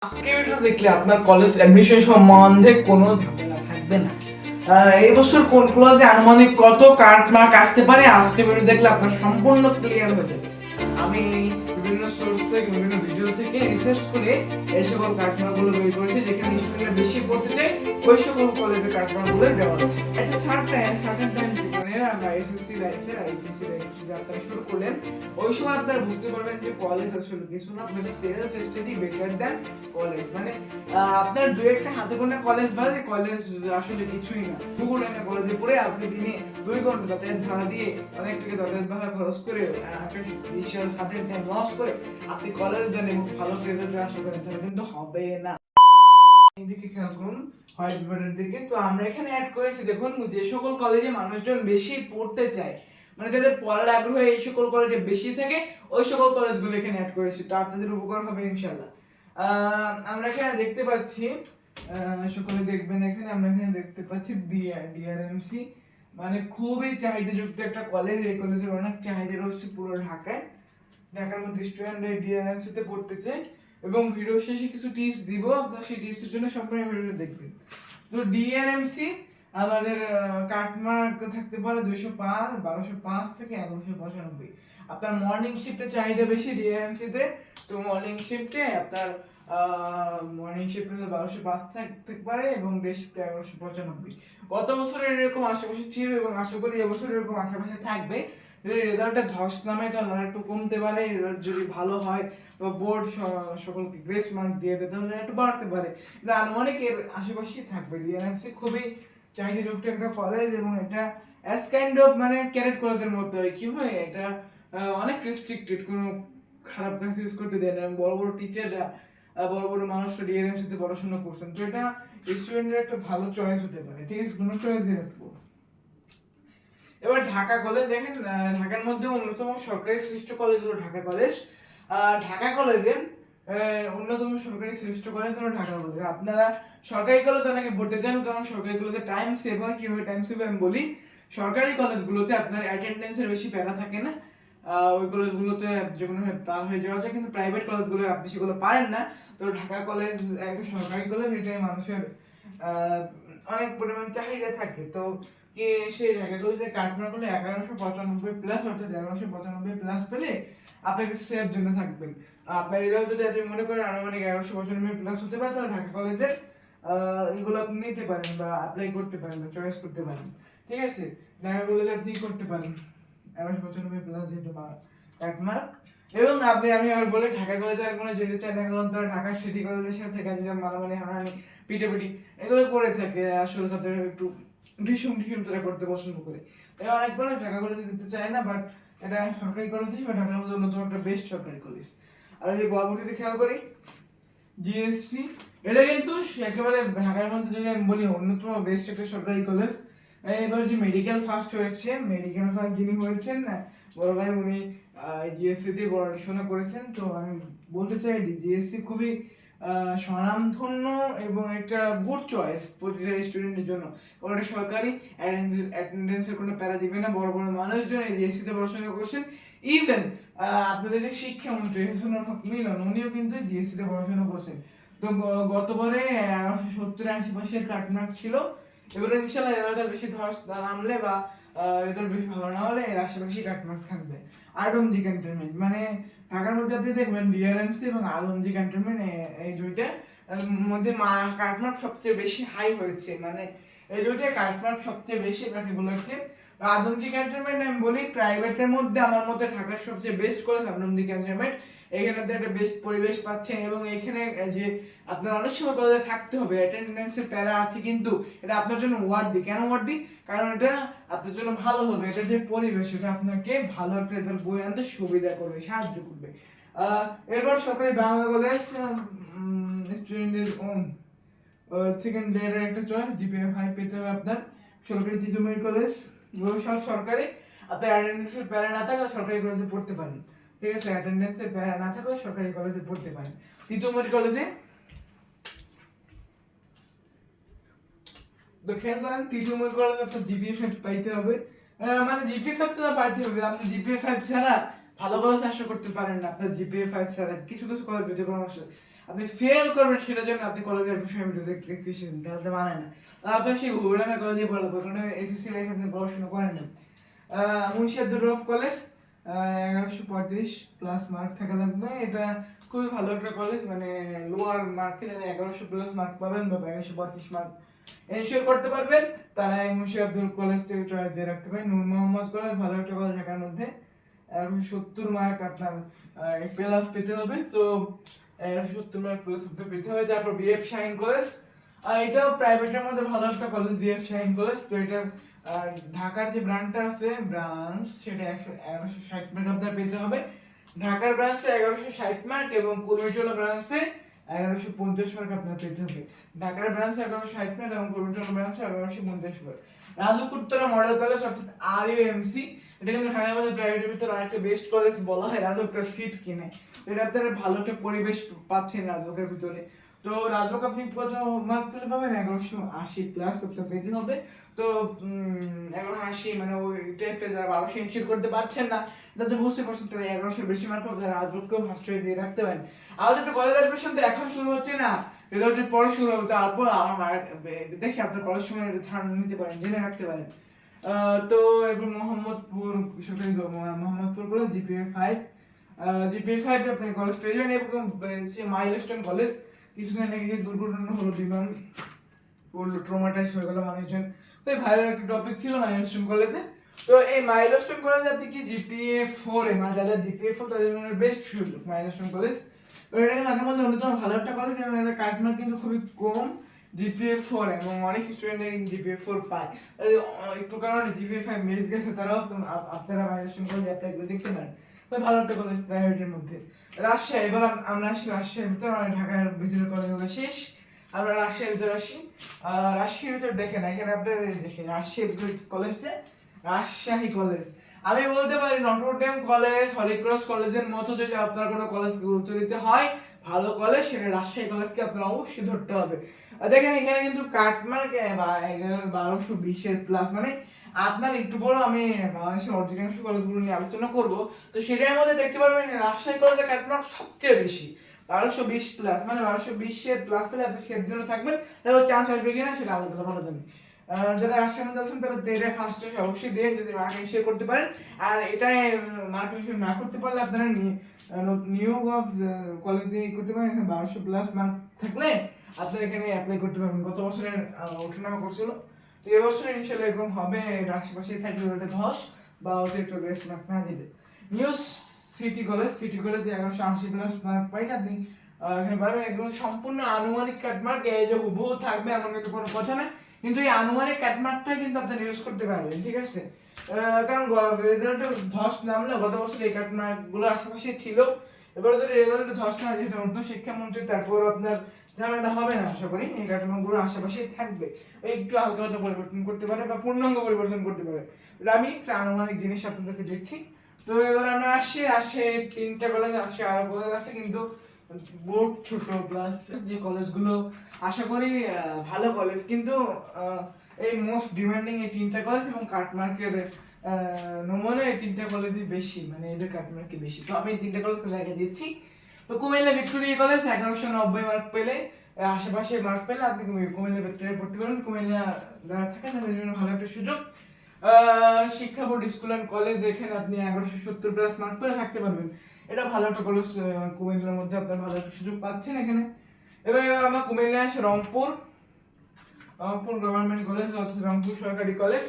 আজকে ভিডিও দেখলে আপনার কলেজ অ্যাডমিশন সম্বন্ধে কোনো ঝামেলা থাকবে না। এই বছর কোন কলেজে আনুমানিক কত কাট মার্ক আসতে পারে আজকে ভিডিও দেখলে আপনার সম্পূর্ণ ক্লিয়ার হয়ে যাবে। আমি বিভিন্ন সোর্স থেকে বিভিন্ন ভিডিও থেকে রিসার্চ করে এই সকল কাট মার্কগুলো বের করেছি, যেখানে স্টুডেন্ট বেশি পড়তে চায় ওই সকল কলেজে কাট মার্কগুলো দেওয়া আছে। একটা সার্টেন টাইম জীবনে আমরা এসএসসি লাইফে এইচএসসি লাইফে যাত্রা শুরু করলেন, ওই সময় আপনারা বুঝতে পারবেন যে কলেজ আসলে কিছু না, আপনার self study better than college. মানে আপনার দুই একটা হাতে গোনা কলেজ বাদে কলেজ আসলে কিছুই না। পুকুর একটা কলেজে পড়ে আপনি দিনে 2 ঘন্টা যাতায়াত ভাড়া দিয়ে অনেক টাকা যাতায়াত ভাড়া খরচ করে একটা বিশাল সাবজেক্ট টাইম লস করে আপনি কলেজ যান এবং ভালো রেজাল্ট আশা করেন, তাহলে কিন্তু হবে না। এদিকে খেয়াল করুন হোয়াইট বোর্ডের দিকে। তো আমরা এখানে অ্যাড করেছি, দেখুন যে সকল কলেজে মানুষজন বেশি পড়তে চায়, মানে যাদের পড়ার আগ্রহ এই সকল কলেজে বেশি থাকে ওই সকল কলেজগুলো এখানে অ্যাড করেছি। তো আপনাদের উপকার হবে ইনশাআল্লাহ। আমরা এখানে দেখতে পাচ্ছি, সকলে দেখবেন এখানে আমরা এখানে দেখতে পাচ্ছি ডিআরএমসি, মানে খুবই চাহিদাযুক্ত একটা কলেজ। এই কলেজের অনেক চাহিদা রয়েছে পুরো ঢাকায়। ঢাকার মধ্যে স্টুডেন্ট ডিআরএমসি তে পড়তে চায় এবং ভিডিও শেষে কিছু টিপস দিব, আপনারা সেই টিপসের জন্য সম্পূর্ণ ভিডিওটা দেখবেন। তো ডিএনএমসি আমাদের কাটমার্ক থাকতে পারে 205, 1205 থেকে 1195। আপনার মর্নিং শিফটে চাহিদা বেশি ডিএনএমসি তে, তো মর্নিং শিফটে আপনার মর্নিং শিফটে 1205 থাকতে পারে এবং ডে শিফটে 1195। গত বছর এরকম আশেপাশে ছিল এবং আশা করি এবছর এরকম আশেপাশে থাকবে। যদি রেজাল্টটা ধস নামে তাহলে একটু কমতে পারে, রেজাল্ট যদি ভালো হয় বা বোর্ড সকলকে গ্রেস মার্ক দিয়ে দেয় তাহলে একটু বাড়তে পারে, কিন্তু আনুমানিক এর আশেপাশেই থাকবে। ডিএনএমসি খুবই চাহিদাযুক্ত একটা কলেজ এবং এটা অ্যাজ কাইন্ড অফ মানে ক্যাডেট কলেজের মধ্যে হয়। কি হয়, এটা অনেক রেস্ট্রিক্টেড, কোনো খারাপ কাজ ইউজ করতে দেয় না। বড় বড় টিচাররা বড় বড় মানুষরা ডিএনএমসি তে পড়াশোনা করছেন, তো এটা স্টুডেন্টের একটা ভালো চয়েস হতে পারে। ঠিক আছে, কোনো চয়েস রাখবো। এবার ঢাকা কলেজ দেখেন, ঢাকার মধ্যে অন্যতম সরকারি শ্রেষ্ঠ কলেজ হলো ঢাকা কলেজ। ঢাকা কলেজে অন্যতম সরকারি শ্রেষ্ঠ কলেজ হলো ঢাকা কলেজ। আপনারা সরকারি কলেজে অনেকে পড়তে চান, কারণ সরকারি কলেজে টাইম সেভ হয়। কিভাবে টাইম সেভ আমি বলি, সরকারি কলেজগুলোতে আপনার অ্যাটেন্ডেন্সের বেশি প্যারা থাকে না, ওই কলেজগুলোতে যে কোনো পার হয়ে যাওয়া যায়, কিন্তু প্রাইভেট কলেজগুলো আপনি সেগুলো পারেন না। তো ঢাকা কলেজ একটা সরকারি কলেজ, এটাই মানুষের অনেক পরিমাণ চাহিদা থাকে। তো কি সেই ঢাকা কলেজে কাটমার করলে 1195 প্লাস, অর্থাৎ 1195 প্লাস পেলে আপনাকে সেফ জন্য থাকবেন। আপনার রেজাল্ট যদি আপনি মনে করেন আনুমানিক 1195 প্লাস হতে পারে, তাহলে ঢাকা কলেজে এগুলো আপনি নিতে পারেন বা অ্যাপ্লাই করতে পারেন বা চয়েস করতে পারেন। ঠিক আছে, ঢাকা কলেজে আপনি করতে পারেন 1195 প্লাস যেহেতু কাটমার। এবং আমি আর বলি ঢাকা কলেজে আর কোনো যেতে চাই না, কারণ তারা ঢাকা সিটি কলেজের সাথে গ্যাঞ্জাম মারামারি হানাহানি পিটাপিটি এগুলো করে থাকে। আসলে তাদের একটু ঢিসুম তারা করতে পছন্দ করে, তাই অনেক বলে ঢাকা কলেজে যেতে চায় না। বাট এটা সরকারি কলেজ হিসেবে ঢাকার মধ্যে অন্যতম একটা বেস্ট সরকারি কলেজ। আর যদি পরবর্তীতে খেয়াল করি জিএসসি, এটা কিন্তু একেবারে ঢাকার মধ্যে যদি আমি বলি অন্যতম বেস্ট একটা সরকারি কলেজ। এবার যে মেডিকেল ফার্স্ট হয়েছে, মেডিকেল ফার্স্ট যিনি হয়েছেন বড় ভাই, উনি জিএসসি তে পড়াশোনা করেছেন। তো আমি বলতে চাই জিএসসি খুবই স্বনামধন্য এবং একটা গুড চয়েস প্রতিটা স্টুডেন্টের জন্য, কারণ এটা সরকারি, অ্যাটেন্ডেন্সের কোনো প্যারা দিবে না। বড় বড় মানুষজন এই জিএসসি তে পড়াশোনা করছেন। ইভেন আপনাদের যে শিক্ষামন্ত্রী হাসানুল হক মিলন, উনিও কিন্তু জিএসসি তে পড়াশোনা করছেন। তো গতবারে 70 আশেপাশের কাটমার্ক ছিল। এবারে ইনশাআল্লাহ রেজাল্টটা বেশি ধস নামলে বা রেজাল্ট বেশি ভালো না হলে এর আশেপাশেই কাটমার্ক থাকবে। আরএমজি ক্যান্টনমেন্ট, মানে ঢাকার মধ্যে আপনি দেখবেন ডিআরএমসি এবং আলমজি ক্যান্টনমেন্ট, এই দুইটা মধ্যে কাটমার্ক সবচেয়ে বেশি হাই হয়েছে। মানে এই দুইটা কাটমার্ক সবচেয়ে বেশি আপনাকে বলেছে। আদমজি ক্যান্টনমেন্ট আমি বলি প্রাইভেটের মধ্যে আমার মতে ঢাকার সবচেয়ে বেস্ট কলেজ আদমজি ক্যান্টনমেন্ট। এখানে আপনি একটা বেস্ট পরিবেশ পাচ্ছেন এবং এখানে যে আপনার অনেক সময় কলেজে থাকতে হবে, অ্যাটেন্ডেন্সের প্যারা আছে, কিন্তু এটা আপনার জন্য ওয়ার্দি। কেন ওয়ার্দি? কারণ এটা আপনার জন্য ভালো হবে। এটা যে পরিবেশ এটা আপনাকে ভালো একটা রেজাল্ট বই আনতে সুবিধা করবে, সাহায্য করবে। এরপর সরকারি বাংলা কলেজ স্টুডেন্টের সেকেন্ড ইয়ারের একটা চয়েস, জিপিএ 5 পেতে হবে আপনার। সরকারি তিতুমির কলেজ, এগুলো সব সরকারি। আপনার অ্যাটেন্ডেন্সের প্যারা না থাকলে সরকারি কলেজে পড়তে পারেন। ঠিক আছে, অ্যাটেন্ডেন্সের প্যারা না থাকলে সরকারি কলেজে পড়তে পারেন। তিতুমির কলেজে তো খেয়াল করেন, তিতুমির কলেজে আপনার জিপিএ 5 পাইতে হবে। মানে জিপিএ 5 তো পাইতে হবে, আপনি জিপিএ 5 ছাড়া ভালো কলেজ আশা করতে পারেন না। আপনার জিপিএ 5 ছাড়া কিছু কিছু কলেজ যেমন আপনি ফেল করবেন সেটার জন্য আপনি কলেজের বিষয়ে ভিডিও দেখতেছেন, তাহলে মানে না। আপনার সেই ঘুরানা কলেজে পড়াবো, কারণ এসএসসি লাইফ আপনি পড়াশোনা করেন না। Munshi Abdur Rouf college, 1135 plus mark থাকা লাগবে। এটা খুবই ভালো একটা কলেজ, মানে লোয়ার মার্ক পেলে 1100 প্লাস মার্ক পাবেন বা 1135 মার্ক এনশিওর করতে পারবেন, তারা এই মুন্সি আব্দুর কলেজ থেকে চয়েস দিয়ে রাখতে পারেন। নূর মোহাম্মদ কলেজ ভালো একটা কলেজ ঢাকার মধ্যে, 70 মার্ক আপনার প্লাস পেতে হবে। তো 70 মার্ক প্লাস পেতে হবে। তারপর বিএফ শাহিন কলেজ, এটাও প্রাইভেটের মধ্যে ভালো একটা কলেজ, বিএফ শাহিন কলেজ। তো এটার ঢাকার যে ব্রাঞ্চটা আছে, ব্রাঞ্চ সেটা 1160 মার্ক আপনার পেতে হবে। ঢাকার ব্রাঞ্চে 1160 মার্ক এবং কুর্মিটোলা ব্রাঞ্চে 1150 মার্ক আপনার পেতে হবে। ঢাকার ব্রাঞ্চে 1160 মার্ক এবং কুর্মিটোলা ব্রাঞ্চে 1150 mark. RAJUK Uttara model college অর্থাৎ আরইউএমসি, এটা কিন্তু ঢাকার মধ্যে প্রাইভেটের ভিতরে আরেকটা বেস্ট কলেজ বলা হয়। রাজুকের সিট কিনে এটা আপনারা ভালো একটা পরিবেশ পাচ্ছেন রাজুকের ভিতরে। তো রাজুক আপনি কত মার্ক পেলে পাবেন? 1180 প্লাস আপনার পেতে হবে। তো 1180 মানে ওই টাইপের যারা 1200 ইনশিওর করতে পারছেন না, তাদের বুঝতে পারছেন তারা 1100 বেশি মার্ক পাবে, তারা রাজুককেও ফার্স্ট হয়ে দিয়ে রাখতে পারেন। আর যেটা কলেজ অ্যাডমিশন তো এখন শুরু হচ্ছে না, রেজাল্টের পরে শুরু হবে। তারপর আমার দেখে আপনার কলেজ সময় ধারণা নিতে পারেন, জেনে রাখতে পারেন। তো এরপর মোহাম্মদপুর সরকারি মোহাম্মদপুর কলেজ, জিপিএ 5 আপনি কলেজ পেয়ে যাবেন। এবং সে মাইলস্টোন কলেজ, কিছুদিন আগে যে দুর্ঘটনা হলো, বিমান পড়লো, ট্রমাটাইজ হয়ে গেল মানুষজন, তো ভাইরাল একটা টপিক ছিল মাইলস্টোন কলেজে। তো এই মাইলস্টোন কলেজে আপনি কি জিপিএ 4 মানে যাদের জিপিএ 4 তাদের জন্য বেস্ট সুযোগ মাইলস্টোন কলেজ। তো এটা কিন্তু আগের মধ্যে অন্যতম ভালো একটা কলেজ এবং এর কাটমার্ক কিন্তু খুবই কম, জিপিএ 4, এবং অনেক স্টুডেন্ট জিপিএ 4 পায়। একটু কারণে জিপিএ 5 মিস গেছে, তারাও আপনারা মাইলস্টোন কলেজে অ্যাপ্লাই করে দেখতে পারেন। ভালো একটা কলেজ প্রাইভেটের মধ্যে। রাজশাহী, এবার আমরা আসি রাজশাহীর ভিতরে, মানে ঢাকার ভিতরে কলেজগুলো শেষ, আমরা রাজশাহীর ভিতরে আসি। রাজশাহীর ভিতরে দেখেন, এখানে আপনাদের দেখেন রাজশাহীর ভিতরে কলেজটা রাজশাহী কলেজ। আমি বলতে পারি নটরডেম কলেজ, হলিক্রস কলেজের মতো যদি আপনার কোনো কলেজকে গুরুত্ব দিতে হয় ভালো কলেজ, সেটা রাজশাহী কলেজকে আপনার অবশ্যই ধরতে হবে। দেখেন এখানে কিন্তু কাটমার্ক 1220 প্লাস, মানে আপনার একটু বড় আমি বাংলাদেশের অধিকাংশ কলেজগুলো নিয়ে আলোচনা করব, তো সেটার মধ্যে দেখতে পারবেন রাজশাহী কলেজের কাটমার্ক সবচেয়ে বেশি, 1220 প্লাস। মানে 1220 প্লাস পেলে আপনি সের জন্য থাকবেন, তারপর চান্স আসবে কিনা সেটা আলাদা ভালো জানি। যারা রাজশাহীর মধ্যে আছেন তারা এটা ফার্স্ট অবশ্যই দিয়ে যদি মার্ক শেয়ার করতে পারেন। আর এটাই মার্ক শেয়ার না করতে পারলে আপনারা নিউ অফ কলেজে করতে পারেন। এখানে 1200 প্লাস মার্ক থাকলে আপনারা এখানে অ্যাপ্লাই করতে পারবেন। গত বছরের ওঠানামা করছিল, তো এবছর ইনশাআল্লাহ এরকম হবে, আশেপাশে থাকলে ওটা ধস বা অতিরিক্ত বেস্ট মার্ক না দিবে। New city college, 1180 plus mark পাইলে আপনি এখানে পারবেন। একদম সম্পূর্ণ আনুমানিক কাটমার্ক, এই যে হুবহু থাকবে এমন কিন্তু কোনো কথা না, কিন্তু এই আনুমানিক কাটমার্কটা কিন্তু আপনি ইউজ করতে পারবেন, ঠিক আছে? কারণ রেজাল্টে ধস নামলে গত বছর এই কাটমার্কগুলো আশেপাশে ছিল, এবার যদি রেজাল্টে ধস না যেহেতু নতুন শিক্ষামন্ত্রী, তারপর আপনার ঝামেলা হবে না আশা করি। এই কাটমার্কগুলো আশেপাশেই থাকবে, একটু হালকা হালকা পরিবর্তন করতে পারে বা পূর্ণাঙ্গ পরিবর্তন করতে পারে। এটা আমি একটা আনুমানিক জিনিস আপনাদেরকে দেখছি। তো এবার আমরা আসছি রাজশাহী, 3টা কলেজ আসছে, আর কলেজ আছে কিন্তু বহুত ছোট প্লাস যে কলেজগুলো আশা করি ভালো কলেজ, কিন্তু এই মোস্ট ডিমান্ডিং এই 3টা কলেজ এবং কাটমার্কের নমুনা এই 3টা কলেজই বেশি, মানে এদের কাটমার্কে বেশি। তো আমি এই 3টা কলেজকে জায়গা দিচ্ছি। তো কুমিল্লা ভিক্টোরিয়া কলেজ 1190 মার্ক পেলে, আশেপাশে মার্ক পেলে আপনি কুমিল্লা ভিক্টোরিয়া পড়তে পারেন। কুমিল্লা যারা থাকেন তাদের জন্য ভালো একটা সুযোগ। শিক্ষা বোর্ড স্কুল অ্যান্ড কলেজ, এখানে আপনি 1170 প্লাস মার্ক পেলে থাকতে পারবেন। এটা ভালো একটা কলেজ, কুমিল্লার মধ্যে আপনার ভালো একটা সুযোগ পাচ্ছেন এখানে। এবার আমরা কুমিল্লা আসে রংপুর গভর্নমেন্ট কলেজ অর্থাৎ রংপুর সরকারি কলেজ।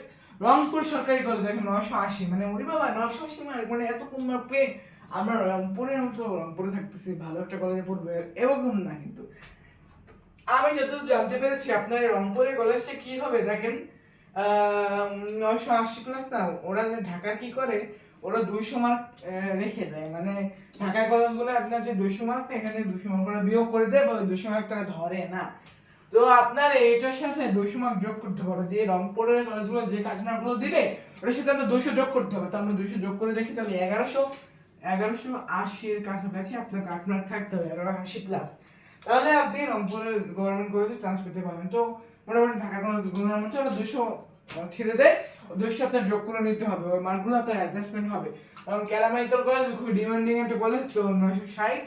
রংপুর সরকারি কলেজ দেখেন 980, মানে ওরে বাবা 980 মার্ক, মানে এত কম মার্ক পেয়ে আমরা রংপুরের মতো রংপুরে থাকতেছি, ভালো একটা কলেজে পড়বে এরকম না। কিন্তু আমি যতদূর জানতে পেরেছি আপনার রংপুরের কলেজটা কি হবে দেখেন, 980 প্লাস না, ওরা ঢাকা কি করে, ওরা 200 মার্ক রেখে দেয়, মানে ঢাকা কলেজগুলো আপনার যে 200 মার্ক, এখানে 200 মার্ক ওরা বিয়োগ করে দেয় বা 200 মার্ক তারা ধরে না। তো আপনার এইটার সাথে 200 মার্ক যোগ করতে পারো, যে রংপুরের কলেজগুলো যে কাটমার্কগুলো দিবে ওটার সাথে আমরা 200 যোগ করতে হবে। তো আমরা 200 যোগ করে দেখি, তাহলে 1180 এর কাছাকাছি আপনার কাটমার্ক থাকতে হবে, 1180 প্লাস, তাহলে আপনি রংপুরের গভর্নমেন্ট কলেজে চান্স পেতে পারেন। তো মোটামুটি ঢাকা কলেজগুলোর মধ্যে ওরা 200 ছেড়ে দেয়, 200 আপনার যোগ করে নিতে হবে, ওই মার্কগুলো আপনার অ্যাডজাস্টমেন্ট হবে। কারণ ক্যারামাইকেল কলেজ খুবই ডিমান্ডিং একটা কলেজ, তো 960,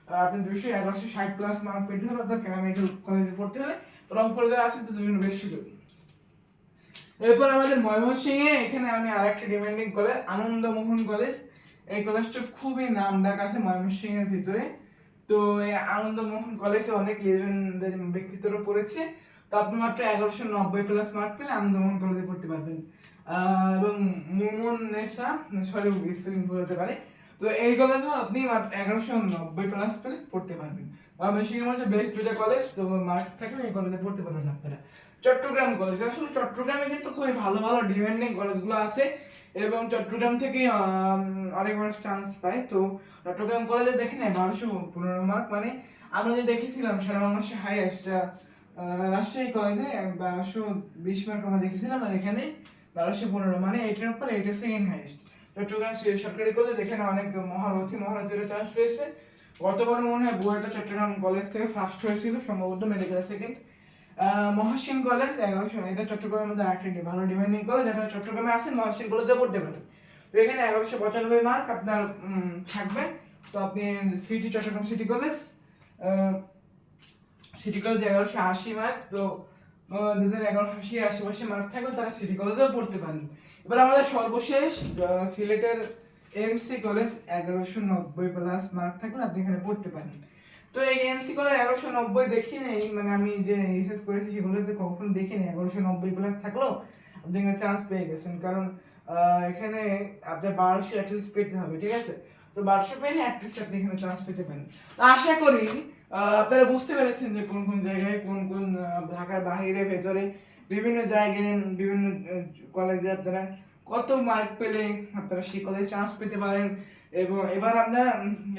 আপনি 1160 প্লাস মার্ক পেতে হলে আপনার কেমিক্যাল কলেজে পড়তে হলে, রংপুর কলেজে আছে তো দুজন বেশ সুযোগ। এরপর আমাদের ময়মনসিংহে এখানে আমি আরেকটা ডিমান্ডিং কলেজ আনন্দমোহন কলেজ। এই কলেজটা খুবই নামডাক আছে ময়মনসিংহের ভিতরে। তো এই আনন্দমোহন কলেজে অনেক লেজেন্ডারি ব্যক্তিত্বরা পড়েছে। তো আপনি মাত্র 1190 প্লাস মার্ক পেলে আনন্দমোহন কলেজে পড়তে পারবেন। এবং মুমুন নেশা সরি স্পেলিং ভুল হতে পারে। তো এই কলেজেও আপনি মাত্র 1190 প্লাস পেলে পড়তে পারবেন। ময়মনসিংহের মধ্যে বেস্ট দুইটা কলেজ, তো মার্ক থাকলে এই কলেজে পড়তে পারবেন আপনারা। চট্টগ্রাম কলেজ, আসলে চট্টগ্রামে কিন্তু খুবই ভালো ভালো ডিমান্ডিং কলেজগুলো আছে এবং চট্টগ্রাম থেকে অনেক মানুষ চান্স পায়। তো চট্টগ্রাম কলেজে দেখে নেয় 1215 মার্ক, মানে আমরা যে দেখেছিলাম সারা বাংলাদেশে হাইয়েস্ট রাজশাহী কলেজে 1220 মার্ক আমরা দেখেছিলাম, আর এখানে 1215, মানে এটার উপর এটা সেকেন্ড হাইয়েস্ট। চট্টগ্রাম সরকারি কলেজ এখানে অনেক মহারথী মহারাজেরা চান্স পেয়েছে। গতবার মনে হয় বুয়েটটা চট্টগ্রাম কলেজ থেকে ফার্স্ট হয়েছিল, সম্ভবত মেডিকেল সেকেন্ড। মহাসিন কলেজ 1100, এটা চট্টগ্রামের মধ্যে আরেকটি ভালো ডিমান্ডিং কলেজ। আপনারা চট্টগ্রামে আসেন মহাসিন কলেজে পড়তে পারেন। তো এখানে 1195 মার্ক আপনার থাকবে। তো আপনি city Chattogram city college, city college 1180 mark. তো যাদের 1180 আশেপাশে মার্ক থাকবে তারা সিটি কলেজেও পড়তে পারেন। এবার আমাদের সর্বশেষ সিলেটের এমসি কলেজ 1190 প্লাস মার্ক থাকলে আপনি এখানে পড়তে পারেন। তো এই এমসি কলেজ 1190 দেখি নেই, মানে আমি যে রিসার্চ করেছি সেগুলোতে কখনো দেখি নেই 1190 প্লাস থাকলেও আপনি এখানে চান্স পেয়ে গেছেন, কারণ এখানে আপনার 1200 অ্যাটলিস্ট পেতে হবে, ঠিক আছে? তো 1200 পেলে অ্যাটলিস্ট আপনি এখানে চান্স পেতে পারেন। তো আশা করি আপনারা বুঝতে পেরেছেন যে কোন কোন জায়গায় কোন কোন ঢাকার বাইরে ভেতরে বিভিন্ন জায়গায় বিভিন্ন কলেজে আপনারা কত মার্ক পেলে আপনারা সেই কলেজে চান্স পেতে পারেন, এবং এবার আপনার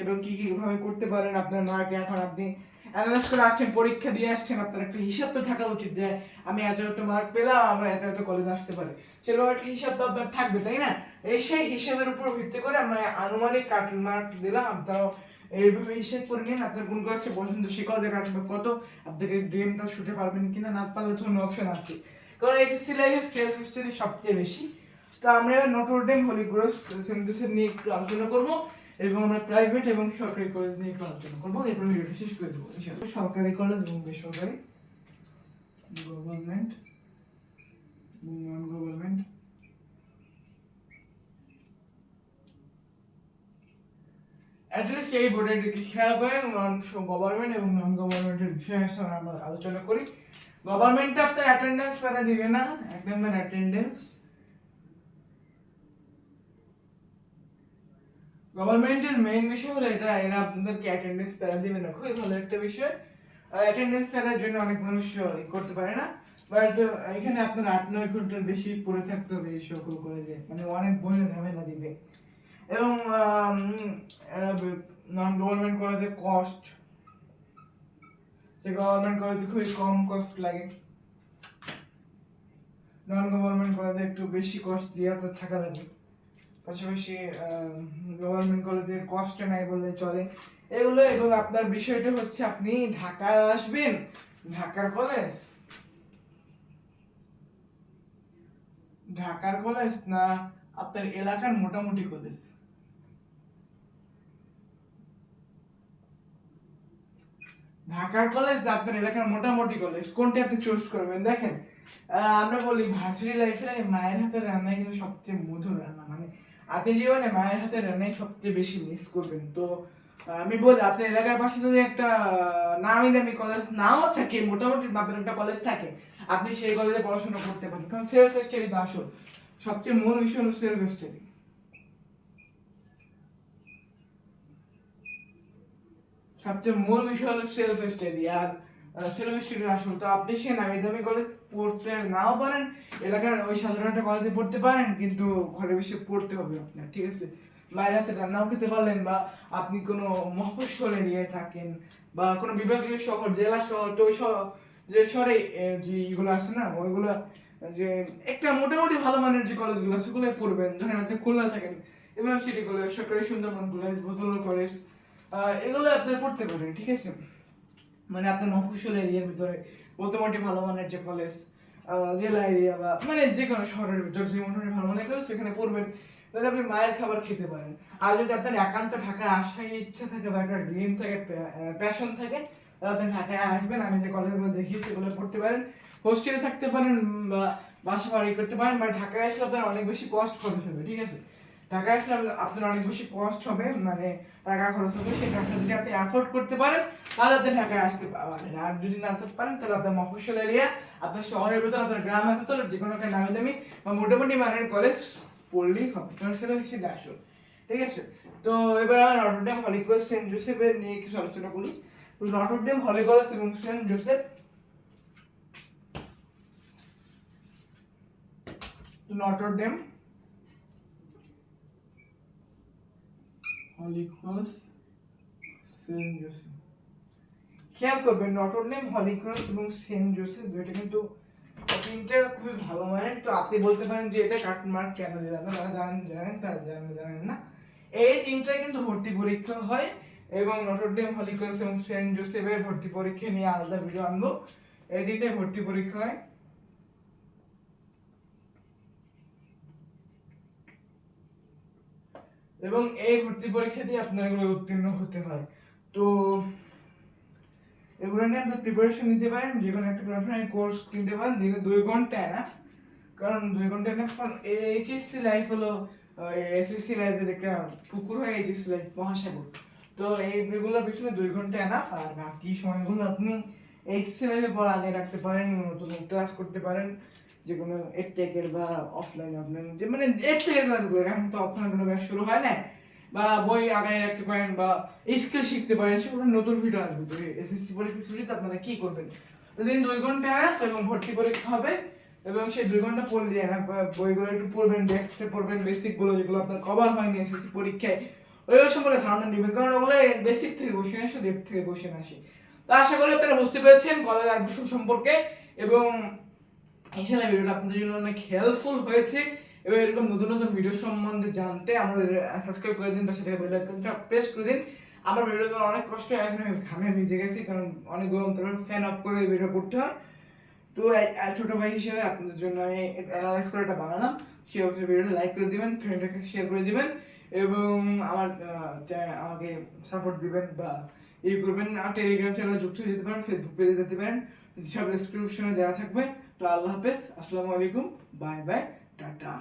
এবং কি কি ভাবে করতে পারেন আপনার মার্ক। এখন আপনি অ্যানালাইজ করে আসছেন, পরীক্ষা দিয়ে আসছেন, আপনার একটা হিসাব তো থাকা উচিত যে আমি এত এত মার্ক পেলাম, আমরা এত এত কলেজ আসতে পারি, সেরকম একটা হিসাব তো আপনার থাকবে, তাই না? এই সেই হিসাবের উপর ভিত্তি করে আমরা আনুমানিক কাটন মার্ক দিলাম। আপনারাও এইভাবে হিসেব করে নিন আপনার কোন কলেজটা পছন্দ, সে কলেজে কাটবে কত, আপনাকে ড্রিমটা শুতে পারবেন কিনা, না পারলে তো অন্য অপশন আছে, কারণ এসএসসি লাইফে সেলফ স্টাডি সবচেয়ে বেশি। তো আমরা Notre Dame Holy Cross Saint Joseph নিয়ে একটু আলোচনা করবো, এবং আমরা প্রাইভেট এবং সরকারি কলেজ নিয়ে একটু আলোচনা করবো, এরপর ভিডিওটা শেষ করে দেবো। সরকারি কলেজ এবং বেসরকারি, গভর্নমেন্ট নন গভর্নমেন্ট। অ্যাটলিস্ট এই বোর্ডের দিকে খেয়াল করেন, গভর্নমেন্ট এবং নন গভর্নমেন্টের বিষয়ে আমরা আলোচনা করি। গভর্নমেন্টে আপনার অ্যাটেন্ডেন্স প্যারা দিবে না, এক নম্বর অ্যাটেন্ডেন্স। গভর্নমেন্টের মেইন বিষয় হলো এটা, এরা আপনাদেরকে অ্যাটেন্ডেন্স প্যারা দিবে না, খুবই ভালো একটা বিষয়। অ্যাটেন্ডেন্স প্যারার জন্য অনেক মানুষ করতে পারে না, বাট এখানে আপনার 8-9 ঘন্টার বেশি পড়ে থাকতে হবে এই সকল কলেজে, মানে অনেক বইয়ের ঝামেলা দিবে। এবং নন গভর্নমেন্ট কলেজে কস্ট, সে গভর্নমেন্ট কলেজে খুবই কম কস্ট লাগে, নন গভর্নমেন্ট কলেজে একটু বেশি কস্ট দিয়ে থাকা লাগে। পাশাপাশি গভর্নমেন্ট কলেজের কষ্ট নাই বললে চলে এগুলো। এবং আপনার বিষয়টা হচ্ছে আপনি ঢাকায় আসবেন, ঢাকার কলেজ, ঢাকার কলেজ না আপনার এলাকার মোটামুটি কলেজ। ঢাকার কলেজ না আপনার এলাকার মোটামুটি কলেজ, কোনটা আপনি চুজ করবেন? দেখেন আমরা বলি ভার্সিটি লাইফে মায়ের হাতের রান্নাই কিন্তু সবচেয়ে মধুর রান্না, মানে আপনি জীবনে মায়ের হাতের রান্নাই সবচেয়ে বেশি মিস করবেন। তো আমি বলি আপনার এলাকার পাশে যদি একটা নামি দামি কলেজ নাও থাকে, মোটামুটি মাপের একটা কলেজ থাকে, আপনি সেই কলেজে পড়াশোনা করতে পারেন, কারণ সেলফ স্টাডি তো আসল সবচেয়ে মূল বিষয় হলো সেলফ স্টাডি। সবচেয়ে মূল বিষয় হলো সেলফ স্টাডি, আর সেলফ স্টাডি আসল। তো আপনি সে নামি দামি কলেজ পড়তে নাও পারেন, এলাকার ওই সাধারণ একটা কলেজে পড়তে পারেন, কিন্তু ঘরে বসে পড়তে হবে আপনার, ঠিক আছে? মায়ের হাতে রান্নাও খেতে পারলেন, বা আপনি কোনো মফস্বল এরিয়ায় থাকেন, বা কোনো বিভাগীয় শহর, জেলা শহর, তো ওই যে শহরে যে এগুলো আছে না, ওইগুলো যে একটা মোটামুটি ভালো মানের যে কলেজগুলো আছে সেগুলো পড়বেন। যখন আপনি খুলনা থাকেন, ইউনিভার্সিটি কলেজ, সরকারি সুন্দরবন কলেজ, বদল কলেজ, এগুলো আপনি পড়তে পারেন, ঠিক আছে? মানে আপনার মফস্বল এরিয়ার ভিতরে মোটামুটি ভালো মানের যে কলেজ, জেলা এরিয়া বা মানে যে কোনো শহরের ভিতরে যে মোটামুটি ভালো মানের কলেজ সেখানে পড়বেন। তাহলে আপনি মায়ের খাবার খেতে পারেন। আর যদি আপনার একান্ত ঢাকায় আসার ইচ্ছা থাকে বা একটা ড্রিম থাকে, প্যাশন থাকে, তাহলে আপনি ঢাকায় আসবেন। আমি যে কলেজগুলো দেখিয়েছি সেগুলো পড়তে পারেন, হোস্টেলে থাকতে পারেন বা বাসা বাড়ি করতে পারেন। বা ঢাকায় আসলে আপনার অনেক বেশি কস্ট খরচ হবে, ঠিক আছে? ঢাকায় আসলে আপনার অনেক বেশি কস্ট হবে, মানে টাকা খরচ হবে। সেই টাকা যদি আপনি অ্যাফোর্ড করতে পারেন তাহলে আপনি ঢাকায় আসতে পারেন। আর যদি না করতে পারেন তাহলে আপনার মফস্বল এরিয়া, আপনার শহরের ভিতর, আপনার গ্রামের ভিতর যে কোনো একটা নামি দামি বা মোটামুটি মানের কলেজ পড়লেই হবে। সেটা হচ্ছে আসল, ঠিক আছে? তো এবার আমরা নটরডেম, হলি ক্রস, সেন্ট জোসেফের নিয়ে কিছু আলোচনা করি। তো নটরডেম, হলি ক্রস এবং Saint Joseph, Notre Dame, Holy Cross, Saint Joseph, খেয়াল করবেন নটরডেম, হলি ক্রস এবং সেন্ট জোসেফ দুইটা কিন্তু তিনটা খুবই ভালো মানের। তো আপনি বলতে পারেন যে এটা কার্টুন মার্ক কেন দিলাম না, তারা জানেন তারা জানেন না। এই তিনটায় কিন্তু ভর্তি পরীক্ষা হয়, এবং নটরডেম, হলি ক্রস এবং সেন্ট জোসেফের ভর্তি পরীক্ষা নিয়ে আলাদা ভিডিও আনবো। এই তিনটায় ভর্তি পরীক্ষা হয়, এবং এই ভর্তি পরীক্ষা দিয়ে আপনার এগুলো উত্তীর্ণ হতে হয়। তো এগুলো নিয়ে আপনি প্রিপারেশন নিতে পারেন, যে কোনো একটা প্ল্যাটফর্মে কোর্স কিনতে পারেন, দিনে 2 ঘন্টা এনাফ। কারণ 2 ঘন্টা এনাফ, কারণ এইচএসসি লাইফ হলো এসএসসি লাইফের একটা পুকুর হয়, এইচএসসি লাইফ মহাসাগর। তো এইগুলোর পিছনে 2 ঘন্টা এনাফ। আর বাকি সময়গুলো আপনি এইচএসসি লাইফে পড়া আগে রাখতে পারেন, নতুন ক্লাস করতে পারেন, যে কোনো এডটেকের বা অফলাইন আপনার যে মানে এডটেকের ক্লাসগুলো, এখন তো অফলাইন কোনো ব্যাচ শুরু হয় না, বা বই আগায় রাখতে পারেন বা স্কিল শিখতে পারেন, সেগুলো নতুন ভিডিও আসবে। তো এসএসসি পরীক্ষা ছুটিতে আপনারা কি করবেন, দিন 2 ঘন্টা এবং ভর্তি পরীক্ষা হবে, এবং সেই 2 ঘন্টা পড়ে দিয়ে না বইগুলো একটু পড়বেন, ডেস্কে পড়বেন, বেসিক গুলো যেগুলো আপনার কভার হয়নি এসএসসি পরীক্ষায়, ওইগুলো সম্পর্কে ধারণা নেবেন, কারণ ওগুলো বেসিক থেকে কোশ্চেন আসে, ডেপথ থেকে কোশ্চেন আসে। তো আশা করি আপনারা বুঝতে পেরেছেন কলেজ অ্যাডমিশন সম্পর্কে, এবং ইনশাআল্লাহ ভিডিওটা আপনাদের জন্য অনেক হেল্পফুল হয়েছে। এবং এরকম নতুন নতুন ভিডিও সম্বন্ধে জানতে আমাদের সাবস্ক্রাইব করে দিন, বা সেটাকে বেল আইকনটা প্রেস করে দিন। আমার ভিডিও অনেক কষ্ট হয়, এখন আমি ঘামে ভিজে গেছি, কারণ অনেক গরম, তারপর ফ্যান অফ করে ভিডিও করতে হয়। তো ছোট ভাই হিসেবে আপনাদের জন্য আমি অ্যানালাইজ করে এটা বানালাম। সেই অবশ্যই ভিডিওটা লাইক করে দিবেন, ফ্রেন্ডের কাছে শেয়ার করে দিবেন, এবং আমার আমাকে সাপোর্ট দিবেন বা করবেন। আর টেলিগ্রাম চ্যানেলে যুক্ত হয়ে যেতে পারেন, ফেসবুক পেজে যেতে পারেন, সব ডেসক্রিপশনে দেওয়া থাকবে। তো আল্লাহ হাফেজ, আসসালামু আলাইকুম, বাই বাই, টাটা।